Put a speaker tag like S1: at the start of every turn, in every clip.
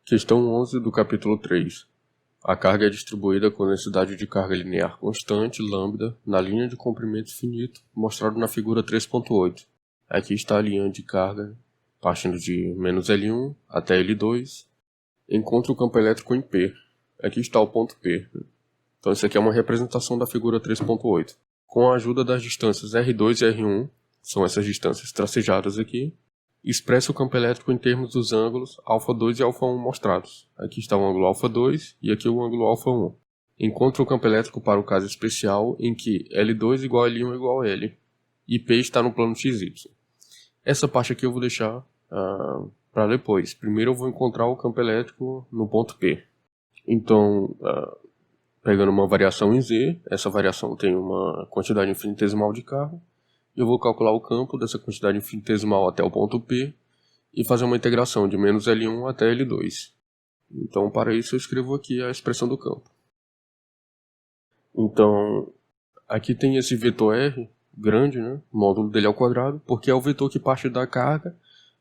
S1: Questão 11 do capítulo 3. A carga é distribuída com densidade de carga linear constante, lambda, na linha de comprimento finito, mostrado na figura 3.8. Aqui está a linha de carga, partindo de menos L1 até L2. Encontre o campo elétrico em P. Aqui está o ponto P. Então isso aqui é uma representação da figura 3.8. Com a ajuda das distâncias R2 e R1, são essas distâncias tracejadas aqui, expressa o campo elétrico em termos dos ângulos α2 e α1 mostrados. Aqui está o ângulo α2 e aqui o ângulo α1. Encontre o campo elétrico para o caso especial em que L2 igual a L1 igual a L e P está no plano XY. Essa parte aqui eu vou deixar para depois. Primeiro eu vou encontrar o campo elétrico no ponto P. Então, pegando uma variação em Z, essa variação tem uma quantidade infinitesimal de carga. Eu vou calcular o campo dessa quantidade infinitesimal até o ponto P e fazer uma integração de menos L1 até L2. Então, para isso, eu escrevo aqui a expressão do campo. Então, aqui tem esse vetor R grande, né? O módulo dele ao quadrado, porque é o vetor que parte da carga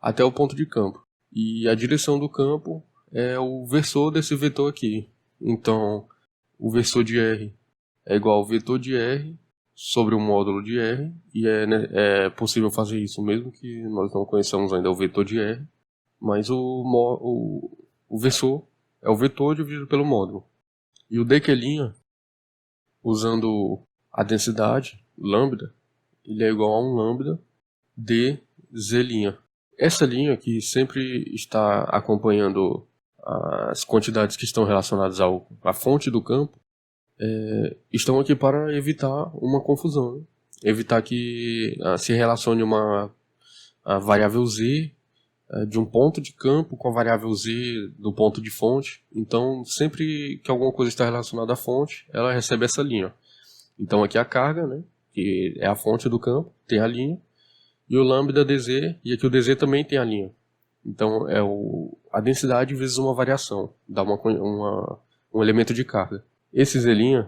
S1: até o ponto de campo. E a direção do campo é o versor desse vetor aqui. Então, o versor de R é igual ao vetor de R sobre o módulo de R, e é possível fazer isso mesmo que nós não conheçamos ainda o vetor de R, mas o versor é o vetor dividido pelo módulo. E o dq', usando a densidade, lambda, ele é igual a um lambda dz'. Essa linha que sempre está acompanhando as quantidades que estão relacionadas à fonte do campo, estão aqui para evitar uma confusão, né? Evitar que se relacione a variável z de um ponto de campo com a variável z do ponto de fonte. Então, sempre que alguma coisa está relacionada à fonte, ela recebe essa linha. Então, aqui a carga, né, que é a fonte do campo, tem a linha, e o lambda dz, e aqui o dz também tem a linha. Então, é a densidade vezes uma variação, dá um elemento de carga. Esse z'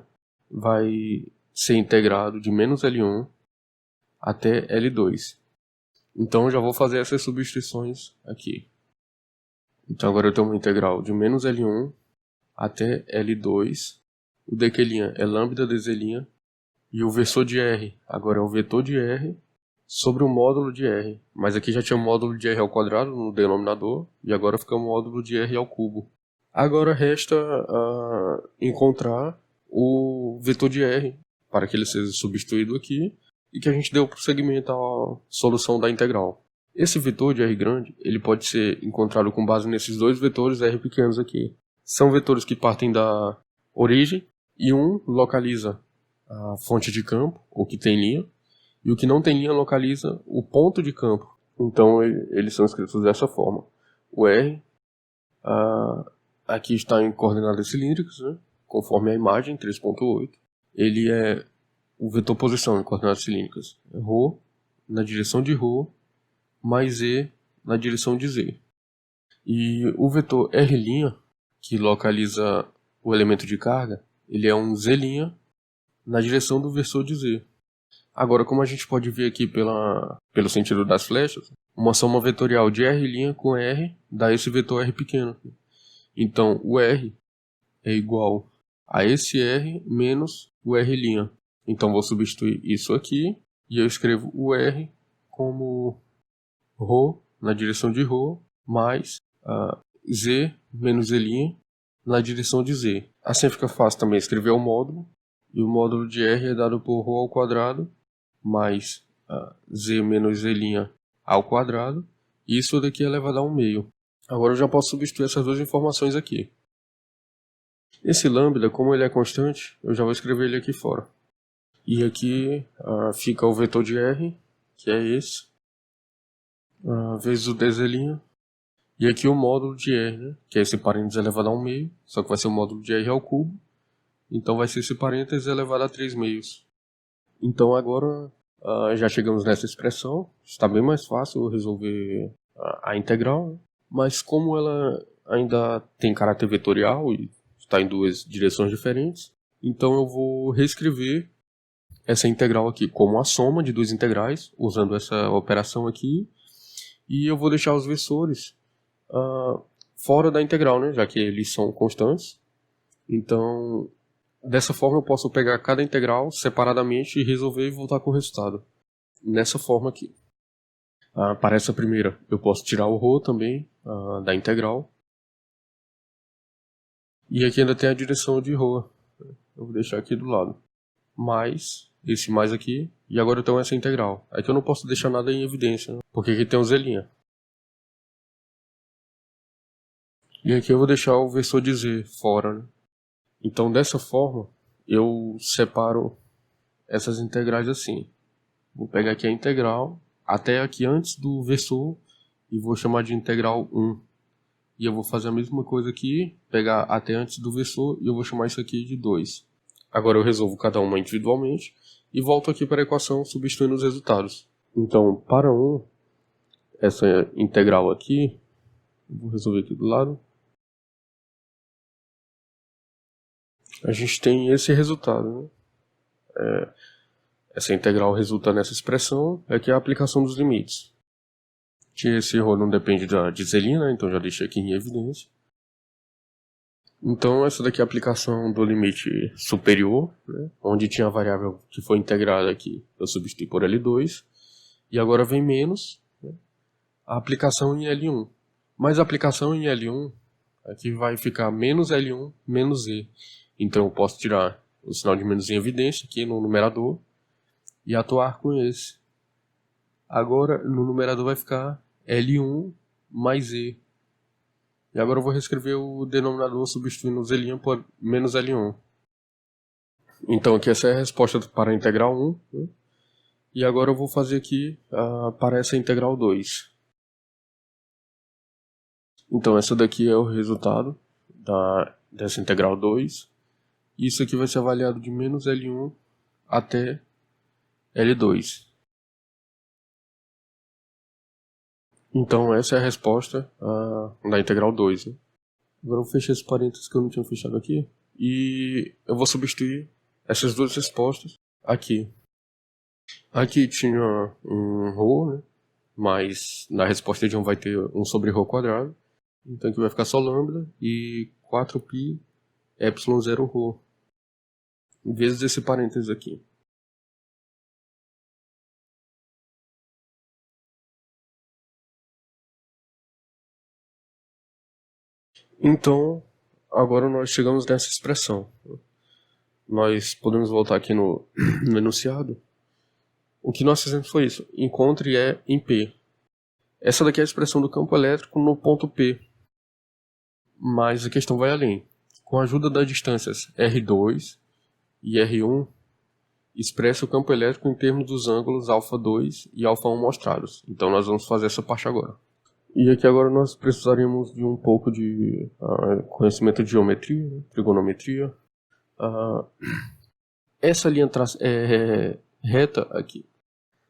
S1: vai ser integrado de menos L1 até L2. Então eu já vou fazer essas substituições aqui. Então agora eu tenho uma integral de menos L1 até L2. O dq' é lambda dz'. E o versor de R agora é o vetor de R sobre o módulo de R. Mas aqui já tinha o módulo de R ao quadrado no denominador. E agora fica o módulo de R ao cubo. Agora resta encontrar o vetor de R para que ele seja substituído aqui e que a gente dê o prosseguimento à solução da integral. Esse vetor de R grande ele pode ser encontrado com base nesses dois vetores R pequenos aqui. São vetores que partem da origem e um localiza a fonte de campo, o que tem linha, e o que não tem linha localiza o ponto de campo. Então eles são escritos dessa forma. O R aqui está em coordenadas cilíndricas, né? Conforme a imagem 3.8. Ele é o vetor posição em coordenadas cilíndricas. É ρ na direção de ρ mais z na direção de z. E o vetor R', que localiza o elemento de carga, ele é um z' na direção do versor de z. Agora, como a gente pode ver aqui pelo sentido das flechas, uma soma vetorial de R' com R dá esse vetor R pequeno. Então, o R é igual a esse R menos o R'. Então, vou substituir isso aqui e eu escrevo o R como ρ na direção de ρ mais z menos z' na direção de z. Assim fica fácil também escrever o módulo. E o módulo de R é dado por ρ ao quadrado mais z menos z' ao quadrado. E isso daqui é elevado a 1/2. Agora eu já posso substituir essas duas informações aqui. Esse lambda, como ele é constante, eu já vou escrever ele aqui fora. E aqui fica o vetor de R, que é esse, vezes o dz'. E aqui o módulo de R, né, que é esse parênteses elevado a 1/2, só que vai ser o módulo de R ao cubo. Então vai ser esse parênteses elevado a 3/2. Então agora já chegamos nessa expressão. Está bem mais fácil resolver a integral, né? Mas como ela ainda tem caráter vetorial e está em duas direções diferentes, então eu vou reescrever essa integral aqui como a soma de duas integrais, usando essa operação aqui, e eu vou deixar os versores fora da integral, né? Já que eles são constantes. Então, dessa forma eu posso pegar cada integral separadamente e resolver e voltar com o resultado. Nessa forma aqui. Para essa primeira, eu posso tirar o ρ também da integral. E aqui ainda tem a direção de ρ. Eu vou deixar aqui do lado. Mais, esse mais aqui, e agora eu tenho essa integral. Aqui eu não posso deixar nada em evidência, né? Porque aqui tem um z'. E aqui eu vou deixar o versor de z fora, né? Então dessa forma, eu separo essas integrais assim. Vou pegar aqui a integral, até aqui antes do versor, e vou chamar de integral 1. E eu vou fazer a mesma coisa aqui, pegar até antes do versor, e eu vou chamar isso aqui de 2. Agora eu resolvo cada uma individualmente, e volto aqui para a equação substituindo os resultados. Então, para 1, essa integral aqui, vou resolver aqui do lado. A gente tem esse resultado, né? Essa integral resulta nessa expressão, que é a aplicação dos limites. Que esse ρ não depende de z', né? Então já deixei aqui em evidência. Então essa daqui é a aplicação do limite superior, né? Onde tinha a variável que foi integrada aqui, eu substituí por L2. E agora vem menos, né? A aplicação em L1. Mas a aplicação em L1, aqui vai ficar menos L1 menos Z. Então eu posso tirar o sinal de menos em evidência aqui no numerador e atuar com esse. Agora no numerador vai ficar L1 mais Z. E agora eu vou reescrever o denominador substituindo o z' por menos L1. Então aqui essa é a resposta para a integral 1. Né? E agora eu vou fazer aqui para essa integral 2. Então essa daqui é o resultado dessa integral 2. Isso aqui vai ser avaliado de menos L1 até L2. Então essa é a resposta da integral 2. Né? Agora eu vou fechar esse parênteses que eu não tinha fechado aqui. E eu vou substituir essas duas respostas aqui. Aqui tinha um ρ, né? Mas na resposta de 1 vai ter 1 sobre ρ quadrado. Então aqui vai ficar só lambda e 4π ε0 ρ. Vezes esse parênteses aqui. Então, agora nós chegamos nessa expressão. Nós podemos voltar aqui no enunciado. O que nós fizemos foi isso. Encontre E em P. Essa daqui é a expressão do campo elétrico no ponto P. Mas a questão vai além. Com a ajuda das distâncias R2 e R1, expressa o campo elétrico em termos dos ângulos α2 e α1 mostrados. Então nós vamos fazer essa parte agora. E aqui agora nós precisaríamos de um pouco de conhecimento de geometria, né? Trigonometria. Essa linha reta aqui.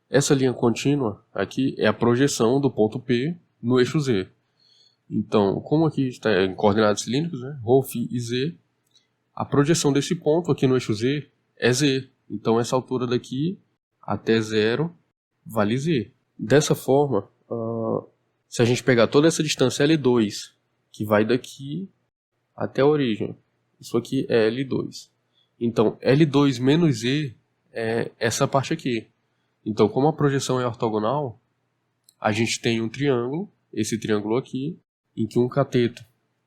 S1: Essa linha contínua aqui é a projeção do ponto P no eixo Z. Então, como aqui está em coordenadas cilíndricas, né? Ρ, φ e Z, a projeção desse ponto aqui no eixo Z é Z. Então essa altura daqui até 0 vale Z. Dessa forma, se a gente pegar toda essa distância L2, que vai daqui até a origem, isso aqui é L2. Então L2 menos Z é essa parte aqui. Então como a projeção é ortogonal, a gente tem um triângulo, esse triângulo aqui, em que um cateto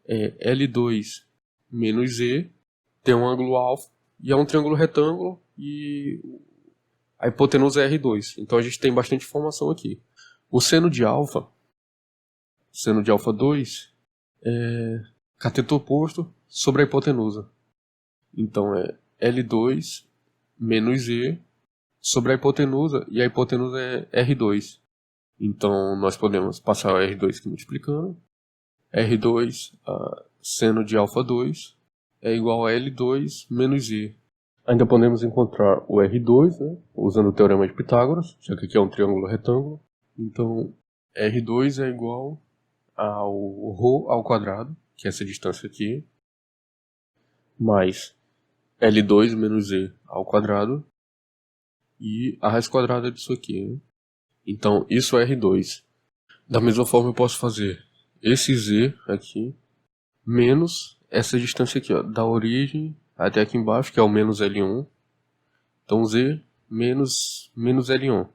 S1: é L2 menos Z, tem um ângulo alfa, e é um triângulo retângulo, e a hipotenusa é R2. Então a gente tem bastante informação aqui. O seno de alfa 2, é cateto oposto sobre a hipotenusa. Então é L2 menos Z sobre a hipotenusa, e a hipotenusa é R2. Então nós podemos passar o R2 aqui multiplicando. R2 seno de alfa 2 é igual a L2 menos Z. Ainda podemos encontrar o R2, né, usando o teorema de Pitágoras, já que aqui é um triângulo retângulo. Então R2 é igual ao ρ ao quadrado, que é essa distância aqui, mais L2 menos Z ao quadrado, e a raiz quadrada disso aqui. Né? Então isso é R2. Da mesma forma eu posso fazer esse Z aqui menos essa distância aqui, ó, da origem até aqui embaixo, que é o menos L1. Então Z menos L1.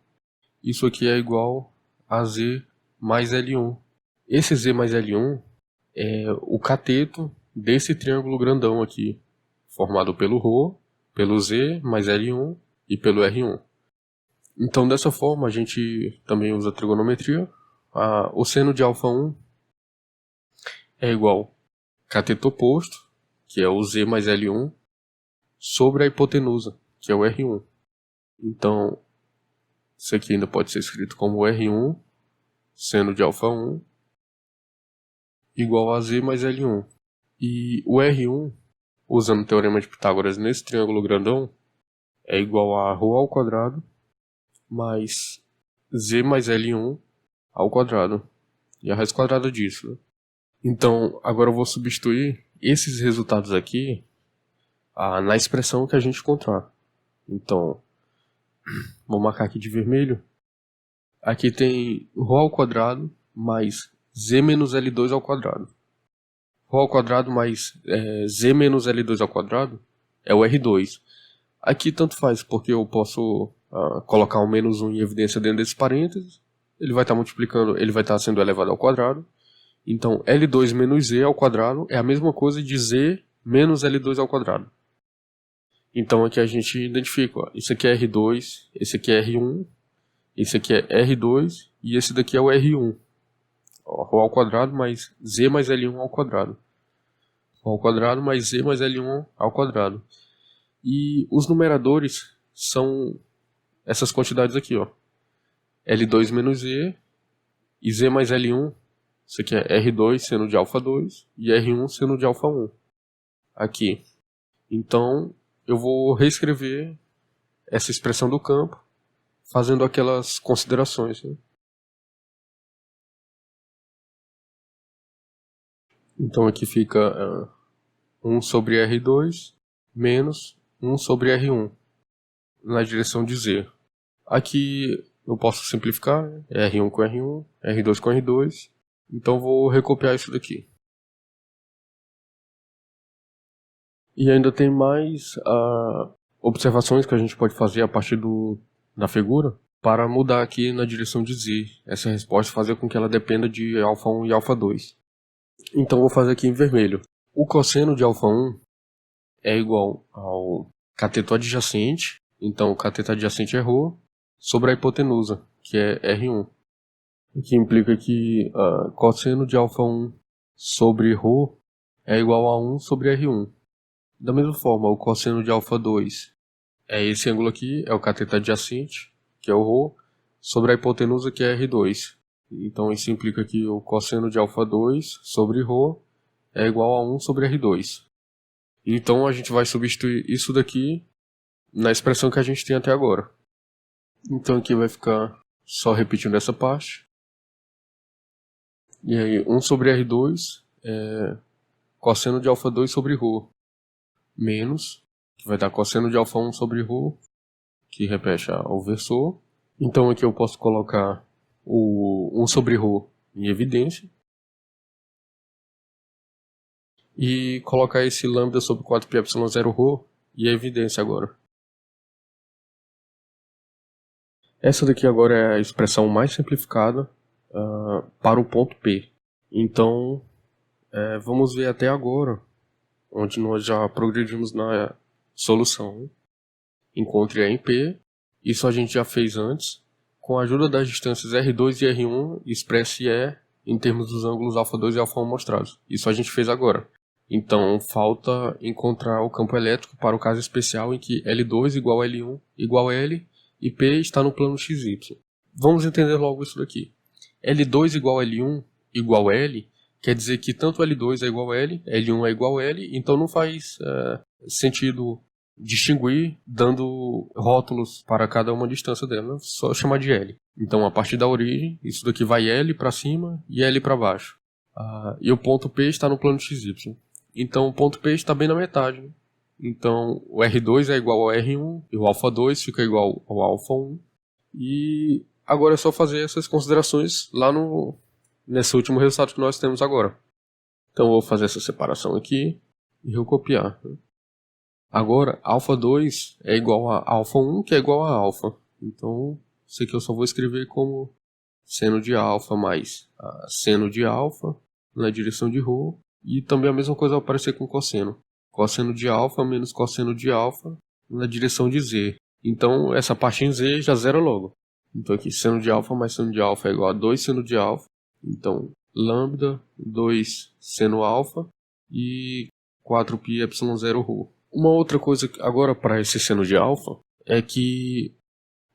S1: Isso aqui é igual a Z mais L1. Esse Z mais L1 é o cateto desse triângulo grandão aqui, formado pelo ρ, pelo Z mais L1 e pelo R1. Então, dessa forma, a gente também usa a trigonometria. O seno de α1 é igual cateto oposto, que é o Z mais L1, sobre a hipotenusa, que é o R1. Então, isso aqui ainda pode ser escrito como R1, seno de α1, igual a Z mais L1. E o R1, usando o teorema de Pitágoras nesse triângulo grandão, é igual a ρ ao quadrado mais Z mais L1 ao quadrado. E a raiz quadrada disso, né? Então, agora eu vou substituir esses resultados aqui na expressão que a gente encontrar. Então, vou marcar aqui de vermelho. Aqui tem ρ ao quadrado mais Z menos L2 ao quadrado. ρ ao quadrado mais Z menos L2 ao quadrado é o R2. Aqui tanto faz, porque eu posso colocar um menos 1 em evidência dentro desse parênteses. Ele vai estar multiplicando, ele vai estar sendo elevado ao quadrado. Então, L2 menos Z ao quadrado é a mesma coisa de Z menos L2 ao quadrado. Então, aqui a gente identifica, ó, isso aqui é R2, esse aqui é R1, esse aqui é R2 e esse daqui é o R1. Ó, ρ ao quadrado mais Z mais L1 ao quadrado. ρ ao quadrado mais Z mais L1 ao quadrado. E os numeradores são essas quantidades aqui, ó. L2 menos Z e Z mais L1. Isso aqui é R2 seno de α2 e R1 seno de α1. Aqui. Então, eu vou reescrever essa expressão do campo, fazendo aquelas considerações, né? Então, aqui fica 1 sobre R2 menos 1 sobre R1 na direção de Z. Aqui eu posso simplificar, né? R1 com R1, R2 com R2. Então vou recopiar isso daqui. E ainda tem mais observações que a gente pode fazer a partir da figura para mudar aqui na direção de Z. Essa resposta fazer com que ela dependa de α1 e α2. Então vou fazer aqui em vermelho. O cosseno de α1 é igual ao cateto adjacente. Então o cateto adjacente é ρ sobre a hipotenusa, que é R1. O que implica que cosseno de α1 sobre ρ é igual a 1 sobre R1. Da mesma forma, o cosseno de α2 é esse ângulo aqui, é o cateto adjacente, que é o ρ, sobre a hipotenusa, que é R2. Então isso implica que o cosseno de α2 sobre ρ é igual a 1 sobre R2. Então a gente vai substituir isso daqui na expressão que a gente tem até agora. Então aqui vai ficar só repetindo essa parte. E aí 1 sobre R2 é cosseno de α2 sobre ρ, menos, que vai dar cosseno de α1 sobre ρ, que repete ao versor. Então aqui eu posso colocar o 1 sobre ρ em evidência. E colocar esse lambda sobre 4πε0ρ em evidência agora. Essa daqui agora é a expressão mais simplificada para o ponto P. Então, vamos ver até agora, onde nós já progredimos na solução. Encontre E em P. Isso a gente já fez antes. Com a ajuda das distâncias R2 e R1, expresse E em termos dos ângulos α2 e α1 mostrados. Isso a gente fez agora. Então, falta encontrar o campo elétrico para o caso especial em que L2 igual a L1 igual a L e P está no plano XY. Vamos entender logo isso daqui. L2 igual a L1 igual a L quer dizer que tanto L2 é igual a L, L1 é igual a L, então não faz sentido distinguir dando rótulos para cada uma distância dela, só chamar de L. Então, a partir da origem, isso daqui vai L para cima e L para baixo. E o ponto P está no plano XY. Então, o ponto P está bem na metade, né? Então, o R2 é igual ao R1 e o α2 fica igual ao α1. E agora é só fazer essas considerações lá no nesse último resultado que nós temos agora. Então eu vou fazer essa separação aqui e eu copiar. Agora, alfa 2 é igual a alfa 1, que é igual a alfa. Então, isso aqui eu só vou escrever como seno de alfa mais seno de alfa na direção de ρ. E também a mesma coisa vai aparecer com cosseno. Cosseno de alfa menos cosseno de alfa na direção de z. Então, essa parte em z já zera logo. Então aqui, seno de alfa mais seno de alfa é igual a 2 seno de alfa. Então, lambda 2 seno alfa e 4π ε0 ρ. Uma outra coisa agora para esse seno de alfa é que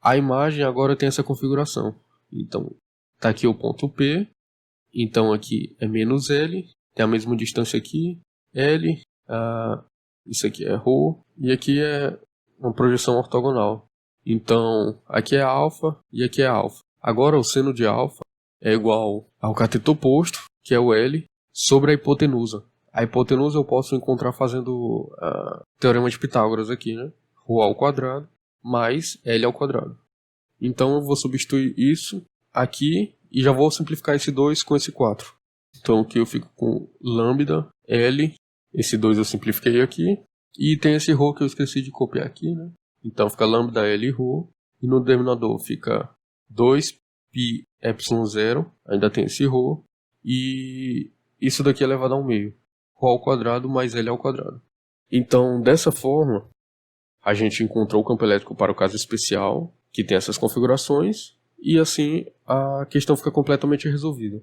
S1: a imagem agora tem essa configuração. Então, está aqui o ponto P. Então aqui é menos L. Tem a mesma distância aqui. L. Isso aqui é ρ. E aqui é uma projeção ortogonal. Então, aqui é alfa e aqui é alfa. Agora, o seno de alfa é igual ao cateto oposto, que é o L, sobre a hipotenusa. A hipotenusa eu posso encontrar fazendo o teorema de Pitágoras aqui, né? Ρ ao quadrado mais L ao quadrado. Então, eu vou substituir isso aqui e já vou simplificar esse 2 com esse 4. Então, aqui eu fico com lambda L. Esse 2 eu simplifiquei aqui. E tem esse ρ que eu esqueci de copiar aqui, né? Então fica lambda L ρ, e no denominador fica 2π ε0, ainda tem esse ρ, e isso daqui é elevado ao meio, ρ ao quadrado mais L ao quadrado. Então, dessa forma, a gente encontrou o campo elétrico para o caso especial, que tem essas configurações, e assim a questão fica completamente resolvida.